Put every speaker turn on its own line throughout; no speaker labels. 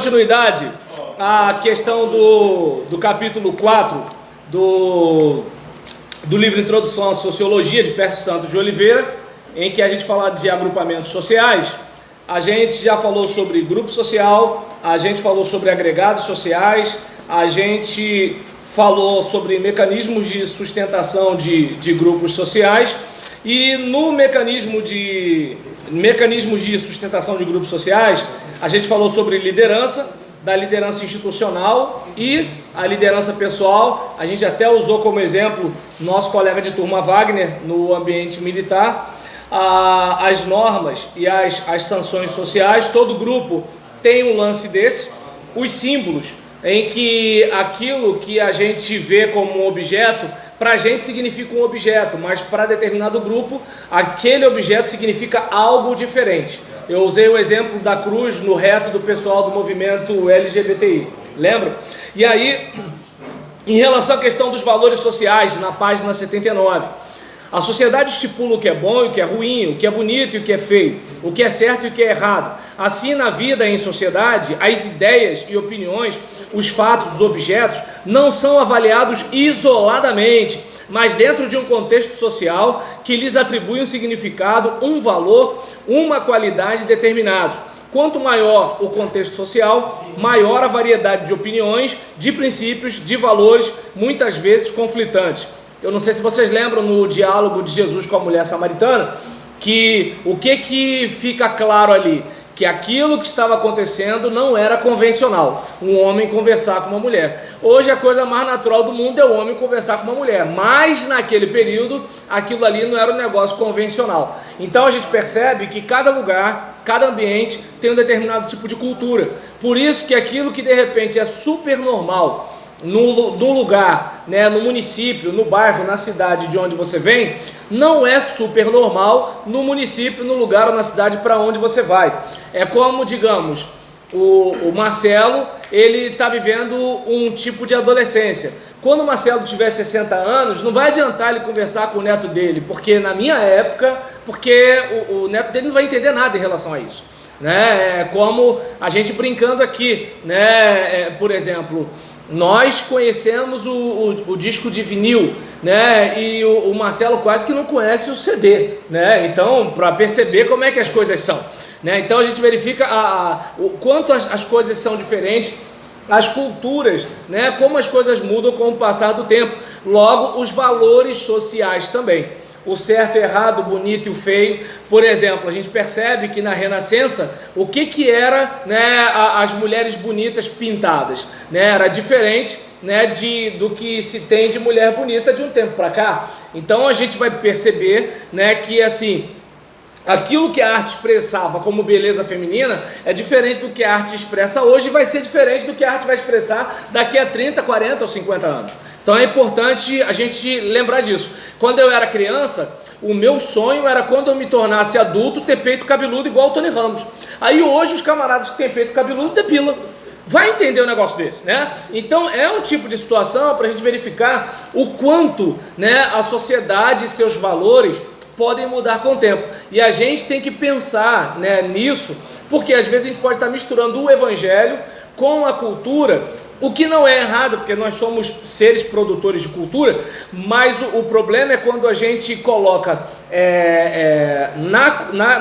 Continuidade à questão do capítulo 4 do livro Introdução à Sociologia, de Pércio Santos de Oliveira, em que a gente fala de agrupamentos sociais. A gente já falou sobre grupo social, a gente falou sobre agregados sociais, a gente falou sobre mecanismos de sustentação de grupos sociais, e no mecanismos de sustentação de grupos sociais, a gente falou sobre liderança, da liderança institucional e a liderança pessoal. A gente até usou como exemplo nosso colega de turma Wagner no ambiente militar, as normas e as sanções sociais. Todo grupo tem um lance desse, os símbolos, em que aquilo que a gente vê como um objeto, para a gente significa um objeto, mas para determinado grupo, aquele objeto significa algo diferente. Eu usei o exemplo da cruz no reto do pessoal do movimento LGBTI, lembra? E aí, em relação à questão dos valores sociais, na página 79, a sociedade estipula o que é bom e o que é ruim, o que é bonito e o que é feio, o que é certo e o que é errado. Assim, na vida em sociedade, as ideias e opiniões, os fatos, os objetos, não são avaliados isoladamente, mas dentro de um contexto social que lhes atribui um significado, um valor, uma qualidade determinados. Quanto maior o contexto social, maior a variedade de opiniões, de princípios, de valores, muitas vezes conflitantes. Eu não sei se vocês lembram no diálogo de Jesus com a mulher samaritana, que o que fica claro ali? Que aquilo que estava acontecendo não era convencional, um homem conversar com uma mulher. Hoje a coisa mais natural do mundo é o homem conversar com uma mulher, mas naquele período aquilo ali não era um negócio convencional. Então a gente percebe que cada lugar, cada ambiente tem um determinado tipo de cultura. Por isso que aquilo que de repente é super normal no lugar, né, no município, no bairro, na cidade de onde você vem, não é super normal no município, no lugar ou na cidade para onde você vai. É como, digamos, o Marcelo, ele está vivendo um tipo de adolescência. Quando o Marcelo tiver 60 anos, não vai adiantar ele conversar com o neto dele, porque na minha época, porque o neto dele não vai entender nada em relação a isso. Né? É como a gente brincando aqui, né? Por exemplo, nós conhecemos o disco de vinil, né? E o Marcelo quase que não conhece o CD, né? Então, para perceber como é que as coisas são, né? Então a gente verifica o quanto as coisas são diferentes, as culturas, né? Como as coisas mudam com o passar do tempo. Logo, os valores sociais também. O certo, o errado, o bonito e o feio. Por exemplo, a gente percebe que na Renascença, o que era, né, as mulheres bonitas pintadas, né? Era diferente, né, do que se tem de mulher bonita de um tempo para cá. Então a gente vai perceber, né, que assim, aquilo que a arte expressava como beleza feminina é diferente do que a arte expressa hoje, e vai ser diferente do que a arte vai expressar daqui a 30, 40 ou 50 anos. Então é importante a gente lembrar disso. Quando eu era criança, o meu sonho era, quando eu me tornasse adulto, ter peito cabeludo igual o Tony Ramos. Aí hoje os camaradas que têm peito cabeludo depilam. Vai entender um negócio desse, né? Então é um tipo de situação para a gente verificar o quanto, né, a sociedade e seus valores podem mudar com o tempo. E a gente tem que pensar, né, nisso, porque às vezes a gente pode estar misturando o evangelho com a cultura, o que não é errado, porque nós somos seres produtores de cultura, mas o problema é quando a gente coloca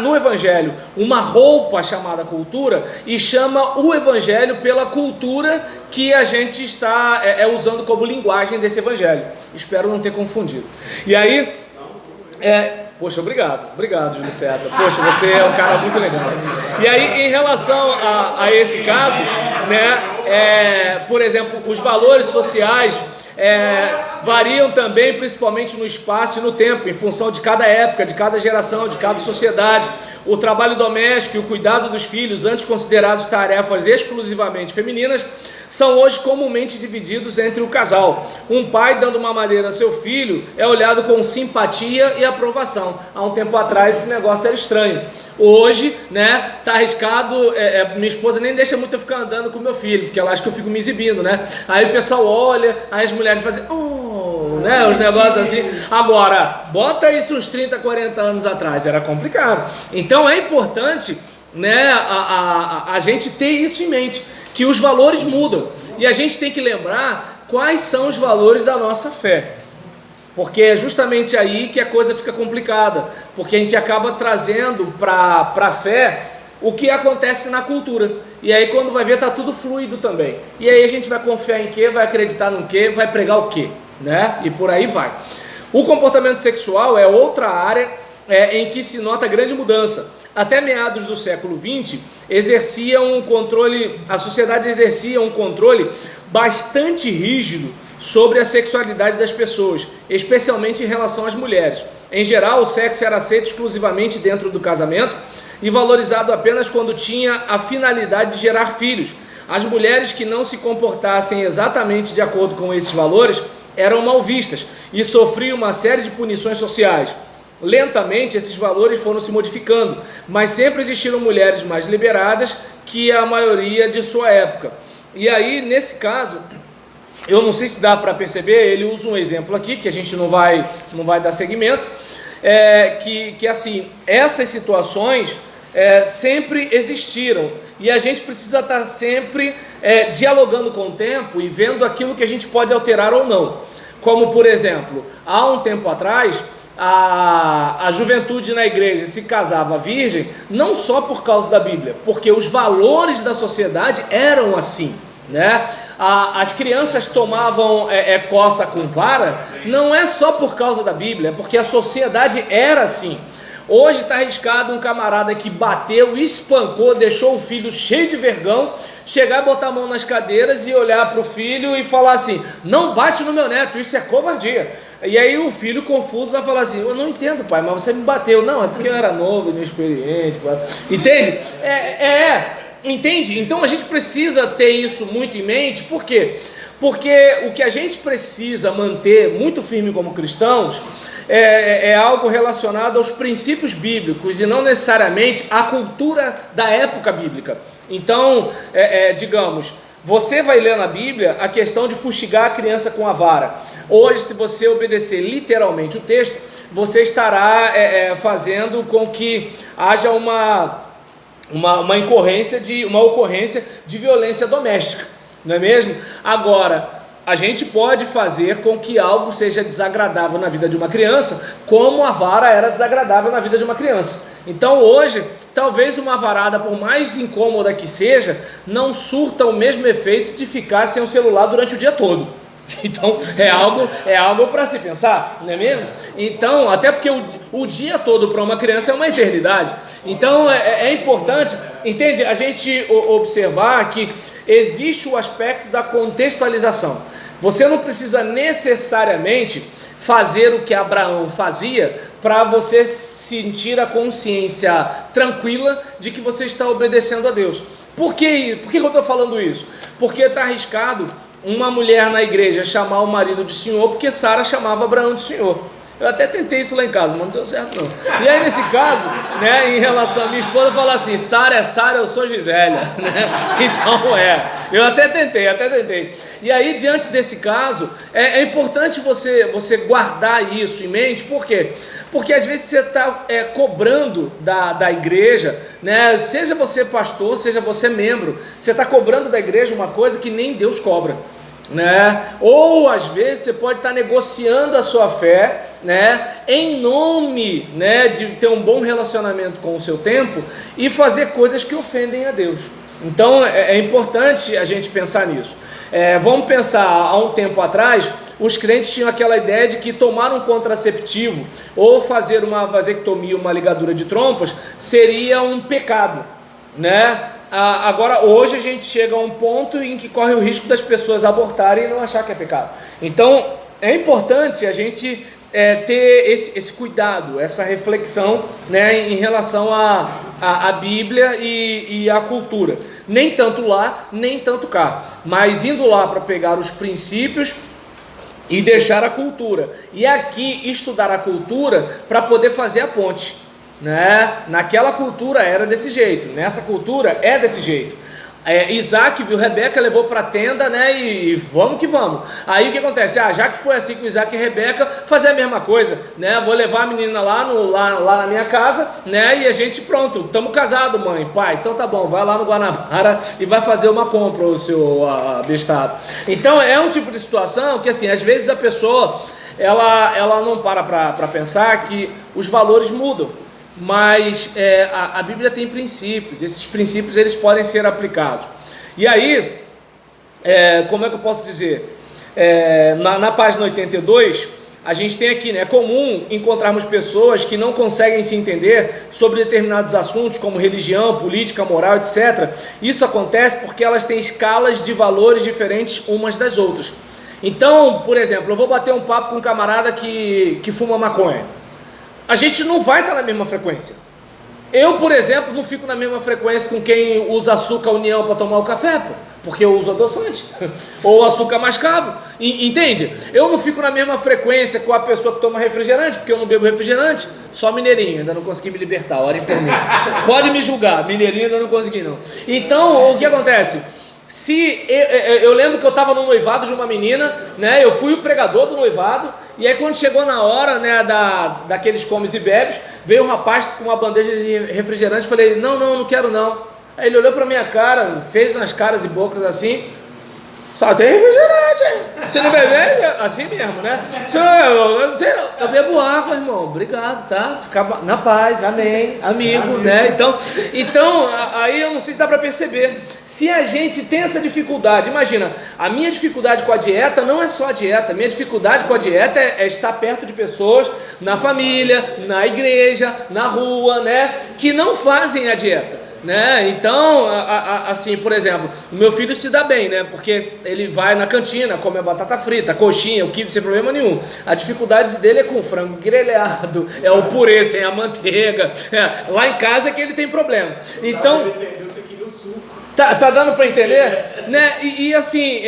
no evangelho uma roupa chamada cultura e chama o evangelho pela cultura que a gente está usando como linguagem desse evangelho. Espero não ter confundido. E aí, poxa, obrigado, Júlio César. Poxa, você é um cara muito legal. E aí, em relação a esse caso, né, por exemplo, os valores sociais variam também, principalmente no espaço e no tempo, em função de cada época, de cada geração, de cada sociedade. O trabalho doméstico e o cuidado dos filhos, antes considerados tarefas exclusivamente femininas, são hoje comumente divididos entre o casal. Um pai dando uma madeira a seu filho é olhado com simpatia e aprovação. Há um tempo atrás esse negócio era estranho. Hoje, né, tá arriscado, minha esposa nem deixa muito eu ficar andando com meu filho, porque ela acha que eu fico me exibindo, né? Aí o pessoal olha, aí as mulheres fazem, né, os negócios assim. Agora, bota isso uns 30, 40 anos atrás, era complicado. Então é importante, né, a gente ter isso em mente, que os valores mudam. E a gente tem que lembrar quais são os valores da nossa fé. Porque é justamente aí que a coisa fica complicada. Porque a gente acaba trazendo para a fé o que acontece na cultura. E aí quando vai ver está tudo fluido também. E aí a gente vai confiar em quê? Vai acreditar no quê? Vai pregar o quê? Né? E por aí vai. O comportamento sexual é outra área em que se nota grande mudança. Até meados do século XX, a sociedade exercia um controle bastante rígido sobre a sexualidade das pessoas, especialmente em relação às mulheres. Em geral, o sexo era aceito exclusivamente dentro do casamento e valorizado apenas quando tinha a finalidade de gerar filhos. As mulheres que não se comportassem exatamente de acordo com esses valores eram mal vistas e sofriam uma série de punições sociais. Lentamente esses valores foram se modificando, mas sempre existiram mulheres mais liberadas que a maioria de sua época. E aí, nesse caso, eu não sei se dá para perceber, ele usa um exemplo aqui, que a gente não vai dar seguimento, que assim, essas situações sempre existiram, e a gente precisa estar sempre dialogando com o tempo e vendo aquilo que a gente pode alterar ou não. Como, por exemplo, há um tempo atrás, a juventude na igreja se casava virgem, não só por causa da Bíblia, porque os valores da sociedade eram assim, né? As crianças tomavam coça com vara, não é só por causa da Bíblia, é porque a sociedade era assim. Hoje está arriscado um camarada que bateu, espancou, deixou o filho cheio de vergão, chegar e botar a mão nas cadeiras e olhar para o filho e falar assim: não bate no meu neto, isso é covardia. E aí o filho confuso vai falar assim: eu não entendo, pai, mas você me bateu. Não, é porque eu era novo, inexperiente. Entende? Entende? Então a gente precisa ter isso muito em mente. Por quê? Porque o que a gente precisa manter muito firme como cristãos é algo relacionado aos princípios bíblicos e não necessariamente à cultura da época bíblica. Então, digamos, você vai ler na Bíblia a questão de fustigar a criança com a vara. Hoje, se você obedecer literalmente o texto, você estará fazendo com que haja uma ocorrência de violência doméstica, não é mesmo? Agora, a gente pode fazer com que algo seja desagradável na vida de uma criança, como a vara era desagradável na vida de uma criança. Então hoje, talvez uma varada, por mais incômoda que seja, não surta o mesmo efeito de ficar sem o celular durante o dia todo. Então é algo para se pensar, não é mesmo? Então, até porque o dia todo para uma criança é uma eternidade. Então é importante, entende? A gente observar que existe o aspecto da contextualização. Você não precisa necessariamente fazer o que Abraão fazia para você sentir a consciência tranquila de que você está obedecendo a Deus. Por que eu estou falando isso? Porque está arriscado uma mulher na igreja chamar o marido de senhor, porque Sara chamava Abraão de senhor. Eu até tentei isso lá em casa, mas não deu certo não. E aí nesse caso, né, em relação a minha esposa, falar assim: Sara é Sara, eu sou Gisélia, né? Então eu até tentei. E aí diante desse caso, é importante você guardar isso em mente. Por quê? Porque às vezes você está cobrando da igreja, né? Seja você pastor, seja você membro, você está cobrando da igreja uma coisa que nem Deus cobra, né? Ou às vezes você pode estar negociando a sua fé, né, em nome, né, de ter um bom relacionamento com o seu tempo e fazer coisas que ofendem a Deus. Então é importante a gente pensar nisso. Vamos pensar, há um tempo atrás, os crentes tinham aquela ideia de que tomar um contraceptivo ou fazer uma vasectomia, uma ligadura de trompas, seria um pecado, né? Agora, hoje a gente chega a um ponto em que corre o risco das pessoas abortarem e não achar que é pecado. Então, é importante a gente ter esse cuidado, essa reflexão, né, em relação à Bíblia e à cultura. Nem tanto lá, nem tanto cá, mas indo lá para pegar os princípios e deixar a cultura. E aqui estudar a cultura para poder fazer a ponte, né? Naquela cultura era desse jeito, nessa cultura é desse jeito. Isaac viu Rebeca, levou para a tenda, né, e vamos que vamos. Aí o que acontece? Já que foi assim com Isaac e Rebeca, fazer a mesma coisa, né, vou levar a menina lá na minha casa, né, e a gente, pronto, estamos casados, mãe, pai, então tá bom, vai lá no Guanabara e vai fazer uma compra, o seu abestado. Então é um tipo de situação que, assim, às vezes a pessoa, ela não para pensar que os valores mudam. Mas a Bíblia tem princípios, esses princípios eles podem ser aplicados. E aí, como é que eu posso dizer? Na página 82, a gente tem aqui, né? É comum encontrarmos pessoas que não conseguem se entender sobre determinados assuntos, como religião, política, moral, etc. Isso acontece porque elas têm escalas de valores diferentes umas das outras. Então, por exemplo, eu vou bater um papo com um camarada que fuma maconha. A gente não vai estar na mesma frequência. Eu, por exemplo, não fico na mesma frequência com quem usa açúcar União para tomar o café, porque eu uso adoçante, ou açúcar mascavo, entende? Eu não fico na mesma frequência com a pessoa que toma refrigerante, porque eu não bebo refrigerante, só mineirinho, ainda não consegui me libertar, orem por mim. Pode me julgar, mineirinho ainda não consegui não. Então, o que acontece? Eu lembro que eu estava no noivado de uma menina, né? Eu fui o pregador do noivado, e aí quando chegou na hora, né, daqueles comes e bebes, veio um rapaz com uma bandeja de refrigerante, falei, não quero não. Aí ele olhou pra minha cara, fez umas caras e bocas assim, só tem refrigerante, hein? Você não bebe? Assim mesmo, né? Eu bebo água, irmão, obrigado, tá? Fica na paz, amém, amigo, né? Então, aí eu não sei se dá pra perceber. Se a gente tem essa dificuldade, imagina, a minha dificuldade com a dieta não é só a dieta, a minha dificuldade com a dieta é estar perto de pessoas, na família, na igreja, na rua, né? Que não fazem a dieta. Né? Então, assim, por exemplo, o meu filho se dá bem, né? Porque ele vai na cantina, come a batata frita, coxinha, o quibe sem problema nenhum. A dificuldade dele é com o frango grelhado, é o purê sem a manteiga. Lá em casa é que ele tem problema. Então, ele entendeu que você queria o suco. Tá dando para entender? Né? E assim,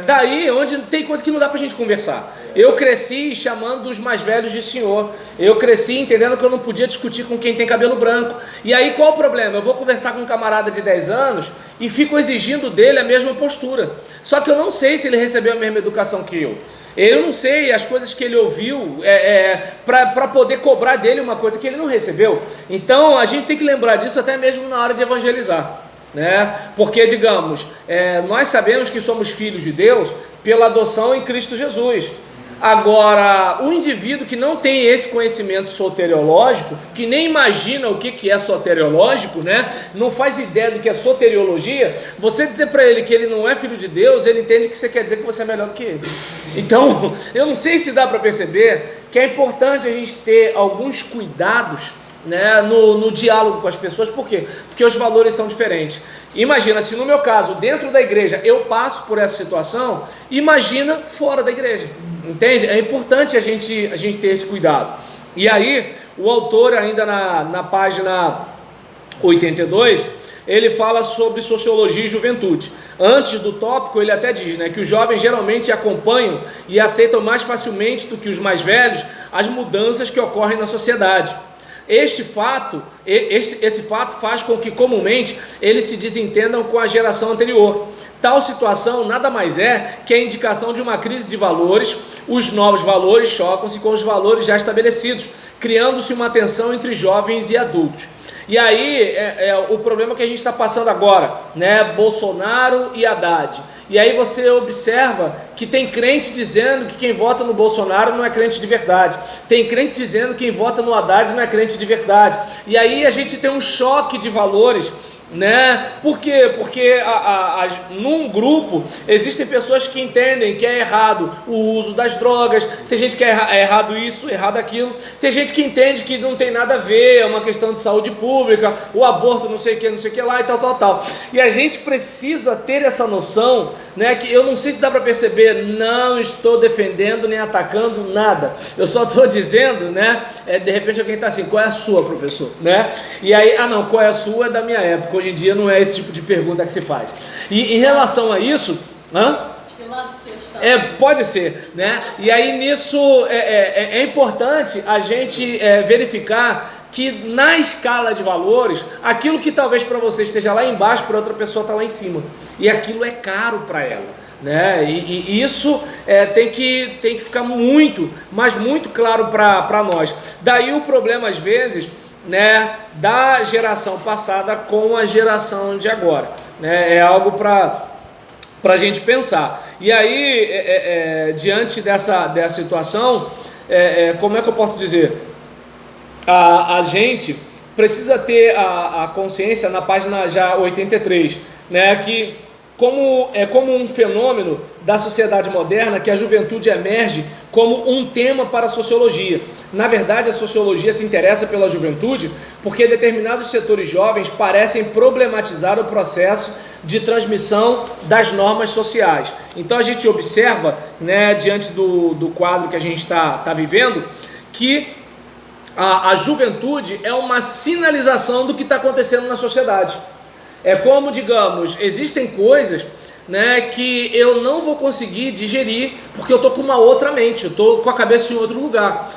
daí onde tem coisa que não dá pra gente conversar. Eu cresci chamando os mais velhos de senhor. Eu cresci entendendo que eu não podia discutir com quem tem cabelo branco. E aí qual o problema? Eu vou conversar com um camarada de 10 anos e fico exigindo dele a mesma postura. Só que eu não sei se ele recebeu a mesma educação que eu. Eu não sei as coisas que ele ouviu para poder cobrar dele uma coisa que ele não recebeu. Então a gente tem que lembrar disso até mesmo na hora de evangelizar. Né? Porque, digamos, nós sabemos que somos filhos de Deus pela adoção em Cristo Jesus. Agora, o indivíduo que não tem esse conhecimento soteriológico, que nem imagina o que é soteriológico, né? Não faz ideia do que é soteriologia, você dizer para ele que ele não é filho de Deus, ele entende que você quer dizer que você é melhor do que ele. Então, eu não sei se dá para perceber que é importante a gente ter alguns cuidados, né, no diálogo com as pessoas. Por quê? Porque os valores são diferentes. Imagina, se no meu caso, dentro da igreja, eu passo por essa situação, imagina fora da igreja, entende? É importante a gente ter esse cuidado. E aí, o autor ainda na página 82, ele fala sobre sociologia e juventude. Antes do tópico, ele até diz, né, que os jovens geralmente acompanham e aceitam mais facilmente do que os mais velhos as mudanças que ocorrem na sociedade. Esse fato faz com que comumente eles se desentendam com a geração anterior. Tal situação nada mais é que a indicação de uma crise de valores. Os novos valores chocam-se com os valores já estabelecidos, criando-se uma tensão entre jovens e adultos. E aí o problema que a gente está passando agora, né? Bolsonaro e Haddad. E aí você observa que tem crente dizendo que quem vota no Bolsonaro não é crente de verdade. Tem crente dizendo que quem vota no Haddad não é crente de verdade. E aí a gente tem um choque de valores, né? Por quê? Porque num grupo existem pessoas que entendem que é errado o uso das drogas, tem gente que é errado isso, errado aquilo, tem gente que entende que não tem nada a ver, é uma questão de saúde pública, o aborto não sei o que lá e tal. E a gente precisa ter essa noção, né, que eu não sei se dá para perceber, não estou defendendo nem atacando nada, eu só estou dizendo, né, de repente alguém está assim, qual é a sua, professor? Né? E aí, não, qual é a sua é da minha época. Hoje em dia não é esse tipo de pergunta que se faz. E em relação a isso,
De que lado o senhor está?
Pode ser, né? E aí nisso é importante a gente verificar que na escala de valores, aquilo que talvez para você esteja lá embaixo, para outra pessoa está lá em cima. E aquilo é caro para ela, né? E isso tem que ficar muito, mas muito claro para nós. Daí o problema, às vezes, né, da geração passada com a geração de agora, né? É algo para a gente pensar. E aí, diante dessa situação, como é que eu posso dizer? A gente precisa ter a consciência na página já 83, né, que é como um fenômeno da sociedade moderna que a juventude emerge como um tema para a sociologia. Na verdade, a sociologia se interessa pela juventude porque determinados setores jovens parecem problematizar o processo de transmissão das normas sociais. Então a gente observa, né, diante do quadro que a gente está vivendo, que a juventude é uma sinalização do que está acontecendo na sociedade. É como, digamos, existem coisas, né, que eu não vou conseguir digerir porque eu estou com uma outra mente, eu estou com a cabeça em outro lugar.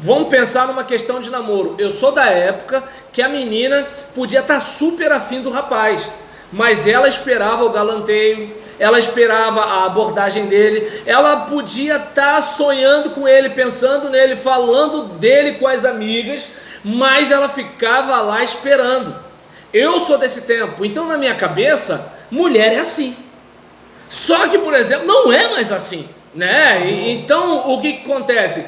Vamos pensar numa questão de namoro. Eu sou da época que a menina podia estar super afim do rapaz, mas ela esperava o galanteio, ela esperava a abordagem dele, ela podia estar sonhando com ele, pensando nele, falando dele com as amigas, mas ela ficava lá esperando. Eu sou desse tempo, então na minha cabeça, mulher é assim. Só que, por exemplo, não é mais assim, né? Então, o que acontece?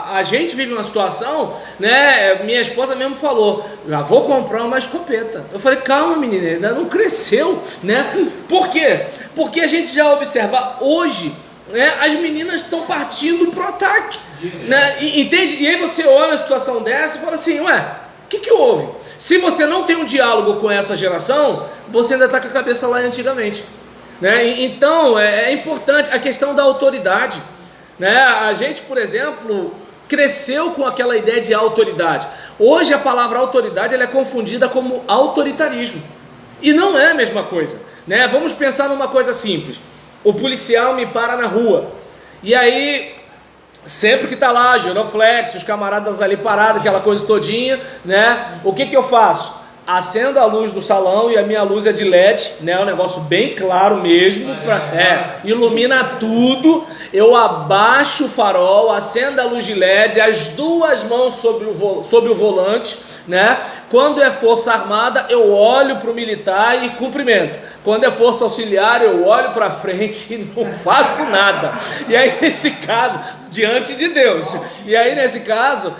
A gente vive uma situação, né? Minha esposa mesmo falou, já vou comprar uma escopeta. Eu falei, calma menina, ainda não cresceu, né? Por quê? Porque a gente já observa hoje, né, as meninas estão partindo pro ataque, né? Entende? E aí você olha a situação dessa e fala assim, ué, o que houve? Se você não tem um diálogo com essa geração, você ainda está com a cabeça lá antigamente, né? Então é importante a questão da autoridade, né? A gente, por exemplo, cresceu com aquela ideia de autoridade. Hoje a palavra autoridade ela é confundida como autoritarismo, e não é a mesma coisa, né? Vamos pensar numa coisa simples. O policial me para na rua, e aí sempre que tá lá, giroflex, os camaradas ali parados, aquela coisa todinha, né? O que eu faço? Acendo a luz do salão, e a minha luz é de LED, né? Um negócio bem claro mesmo, ilumina tudo. Eu abaixo o farol, acendo a luz de LED, as duas mãos sobre o volante, né? Quando é força armada, eu olho para o militar e cumprimento. Quando é força auxiliar, eu olho para frente e não faço nada. E aí, nesse caso, diante de Deus, e aí nesse caso,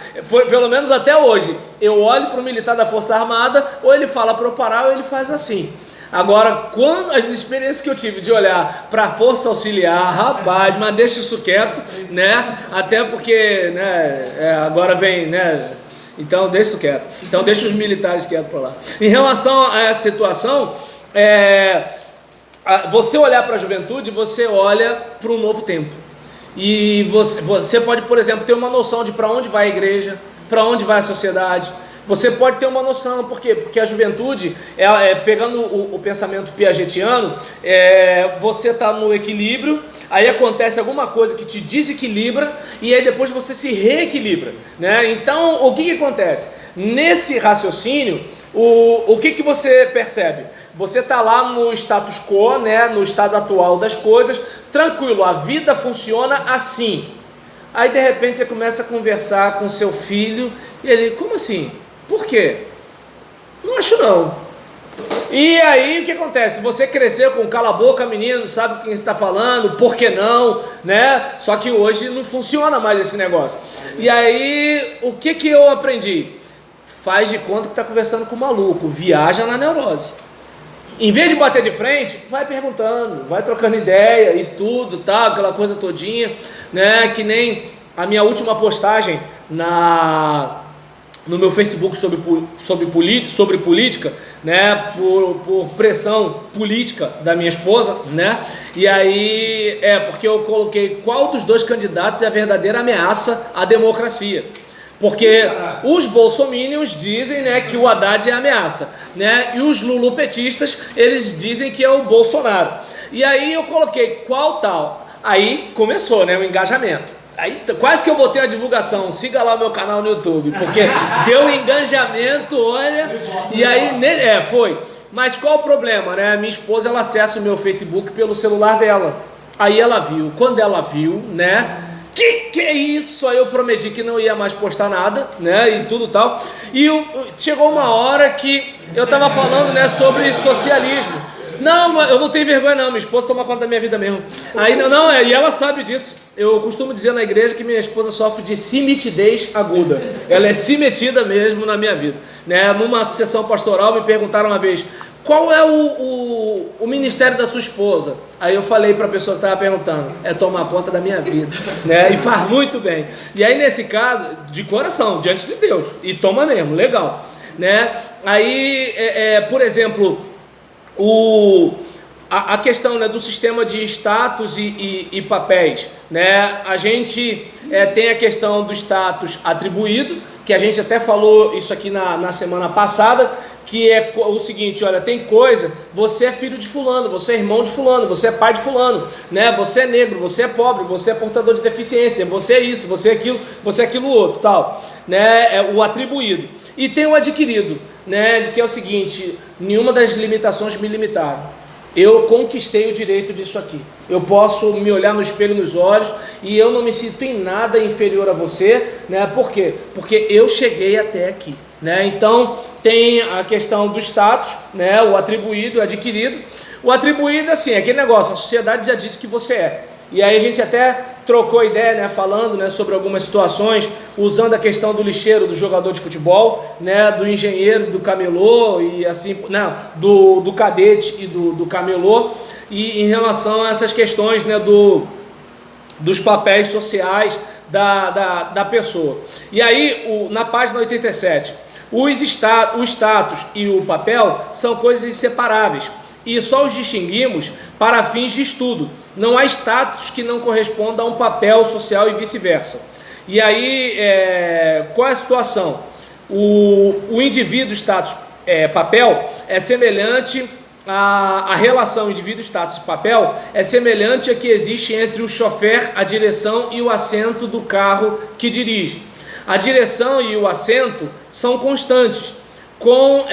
pelo menos até hoje, eu olho para o militar da força armada, ou ele fala para eu parar, ou ele faz assim. Agora, quando as experiências que eu tive de olhar para a força auxiliar, rapaz, mas deixa isso quieto, né? Até porque, né, agora vem, né? Então deixa isso quieto. Então deixa os militares quietos para lá. Em relação a essa situação, você olhar para a juventude, você olha para um novo tempo. E você pode, por exemplo, ter uma noção de para onde vai a igreja, para onde vai a sociedade. Você pode ter uma noção, por quê? Porque a juventude, pegando o pensamento piagetiano, você está no equilíbrio, aí acontece alguma coisa que te desequilibra, e aí depois você se reequilibra, né? Então, o que acontece? Nesse raciocínio, o que você percebe? Você está lá no status quo, né? No estado atual das coisas, tranquilo, a vida funciona assim. Aí de repente você começa a conversar com seu filho, e ele, como assim? Por quê? Não acho não. E aí o que acontece? Você cresceu com cala a boca, menino, sabe com quem está falando, por que não, né? Só que hoje não funciona mais esse negócio. E aí, o que eu aprendi? Faz de conta que está conversando com o maluco, viaja na neurose. Em vez de bater de frente, vai perguntando, vai trocando ideia e tudo, tá? Aquela coisa todinha, né? Que nem a minha última postagem no meu Facebook sobre política, né, por pressão política da minha esposa, né, e aí porque eu coloquei qual dos dois candidatos é a verdadeira ameaça à democracia, porque os bolsominions dizem, né, que o Haddad é a ameaça, né, e os lulopetistas, eles dizem que é o Bolsonaro, e aí eu coloquei qual tal, aí começou, né, o engajamento. Aí quase que eu botei a divulgação, siga lá o meu canal no YouTube, porque deu engajamento, olha, e aí, foi. Mas qual o problema, né? Minha esposa, ela acessa o meu Facebook pelo celular dela. Aí ela viu, quando ela viu, né? Que é isso? Aí eu prometi que não ia mais postar nada, né? E tudo tal. E chegou uma hora que eu tava falando, né, sobre socialismo. Não, eu não tenho vergonha não, minha esposa toma conta da minha vida mesmo. Aí e ela sabe disso. Eu costumo dizer na igreja que minha esposa sofre de simetidez aguda. Ela é simetida mesmo na minha vida, né? Numa associação pastoral me perguntaram uma vez: qual é o ministério da sua esposa? Aí eu falei para a pessoa que estava perguntando: é tomar conta da minha vida, né? E faz muito bem. E aí nesse caso, de coração, diante de Deus, e toma mesmo, legal, né? Aí, por exemplo, a questão, né, do sistema de status e papéis, né? A gente tem a questão do status atribuído, que a gente até falou isso aqui na semana passada, que é o seguinte: olha, tem coisa, você é filho de fulano, você é irmão de fulano, você é pai de fulano, né? Você é negro, você é pobre, você é portador de deficiência, você é isso, você é aquilo outro, tal, né? É o atribuído. E tem o adquirido, né? De que é o seguinte: nenhuma das limitações me limitaram. Eu conquistei o direito disso aqui. Eu posso me olhar no espelho nos olhos e eu não me sinto em nada inferior a você, né? Por quê? Porque eu cheguei até aqui, né? Então tem a questão do status, né? O atribuído, o adquirido. O atribuído, assim, é aquele negócio: a sociedade já disse que você é. E aí a gente até trocou ideia, né, falando, né, sobre algumas situações, usando a questão do lixeiro, do jogador de futebol, né, do engenheiro, do camelô, e assim, não, do cadete e do camelô, e em relação a essas questões, né, dos papéis sociais da pessoa. E aí, na página 87, o status e o papel são coisas inseparáveis, e só os distinguimos para fins de estudo. Não há status que não corresponda a um papel social e vice-versa. E aí, qual é a situação? O indivíduo, status, papel, é semelhante a relação indivíduo, status e papel é semelhante a que existe entre o chofer, a direção e o assento do carro que dirige. A direção e o assento são constantes, com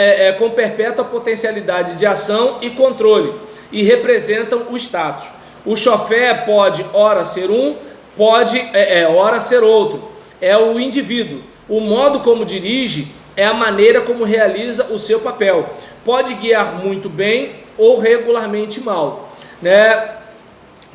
perpétua potencialidade de ação e controle, e representam o status. O chofer pode ora ser um, pode ora ser outro. É o indivíduo. O modo como dirige é a maneira como realiza o seu papel. Pode guiar muito bem ou regularmente mal, né?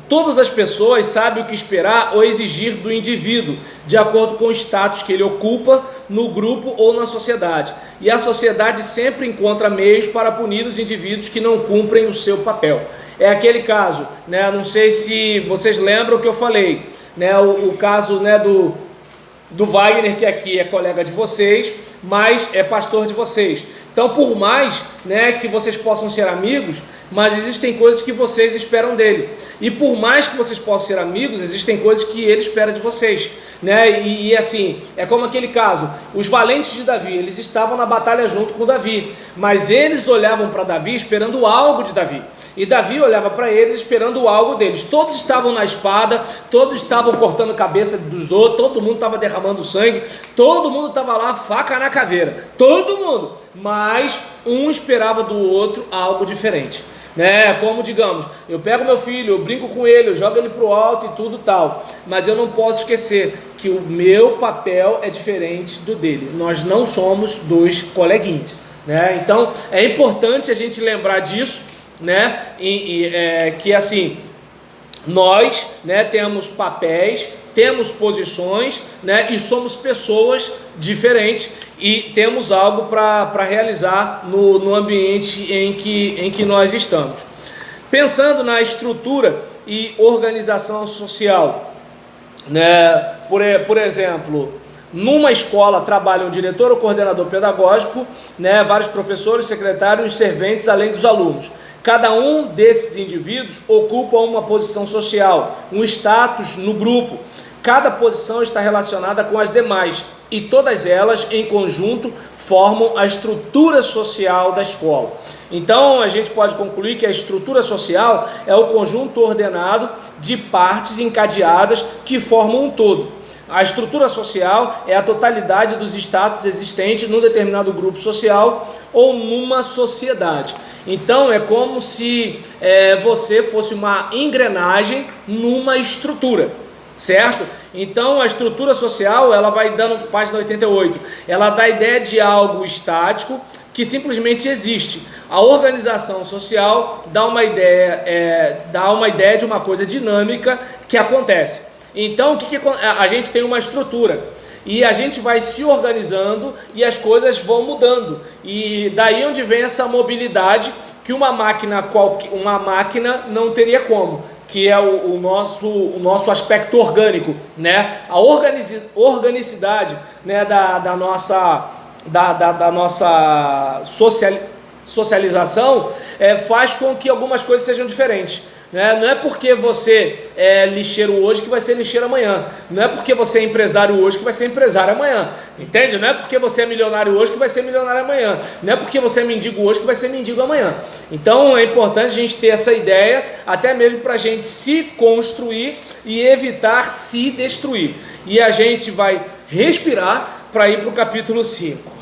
Todas as pessoas sabem o que esperar ou exigir do indivíduo, de acordo com o status que ele ocupa no grupo ou na sociedade. E a sociedade sempre encontra meios para punir os indivíduos que não cumprem o seu papel. É aquele caso, né? Não sei se vocês lembram o que eu falei, né? O caso, né, do Wagner, que aqui é colega de vocês, mas é pastor de vocês. Então, por mais, né, que vocês possam ser amigos, mas existem coisas que vocês esperam dele. E por mais que vocês possam ser amigos, existem coisas que ele espera de vocês, né? E assim, é como aquele caso: os valentes de Davi, eles estavam na batalha junto com Davi, mas eles olhavam para Davi esperando algo de Davi. E Davi olhava para eles esperando algo deles. Todos estavam na espada, todos estavam cortando a cabeça dos outros, todo mundo estava derramando sangue, todo mundo estava lá, faca na caveira, todo mundo. Mas um esperava do outro algo diferente, né? Como, digamos, eu pego meu filho, eu brinco com ele, eu jogo ele pro alto e tudo tal, mas eu não posso esquecer que o meu papel é diferente do dele. Nós não somos dois coleguinhas, né? Então é importante a gente lembrar disso, né? Que assim, nós, né, temos papéis, temos posições, né, e somos pessoas diferentes e temos algo para realizar no ambiente em que nós estamos. Pensando na estrutura e organização social, né, por exemplo, numa escola trabalham o diretor ou coordenador pedagógico, né, vários professores, secretários, serventes, além dos alunos. Cada um desses indivíduos ocupa uma posição social, um status no grupo. Cada posição está relacionada com as demais e todas elas, em conjunto, formam a estrutura social da escola. Então a gente pode concluir que a estrutura social é o conjunto ordenado de partes encadeadas que formam um todo. A estrutura social é a totalidade dos status existentes num determinado grupo social ou numa sociedade. Então é como se você fosse uma engrenagem numa estrutura, certo? Então a estrutura social, ela vai dando, página 88, ela dá a ideia de algo estático que simplesmente existe. A organização social dá uma ideia de uma coisa dinâmica que acontece. Então a gente tem uma estrutura e a gente vai se organizando e as coisas vão mudando. E daí onde vem essa mobilidade que uma máquina não teria como, que é o nosso aspecto orgânico, né? A organicidade, né, da nossa socialização faz com que algumas coisas sejam diferentes. Né? Não é porque você é lixeiro hoje que vai ser lixeiro amanhã. Não é porque você é empresário hoje que vai ser empresário amanhã. Entende? Não é porque você é milionário hoje que vai ser milionário amanhã. Não é porque você é mendigo hoje que vai ser mendigo amanhã. Então é importante a gente ter essa ideia, até mesmo para a gente se construir e evitar se destruir. E a gente vai respirar para ir para o capítulo 5.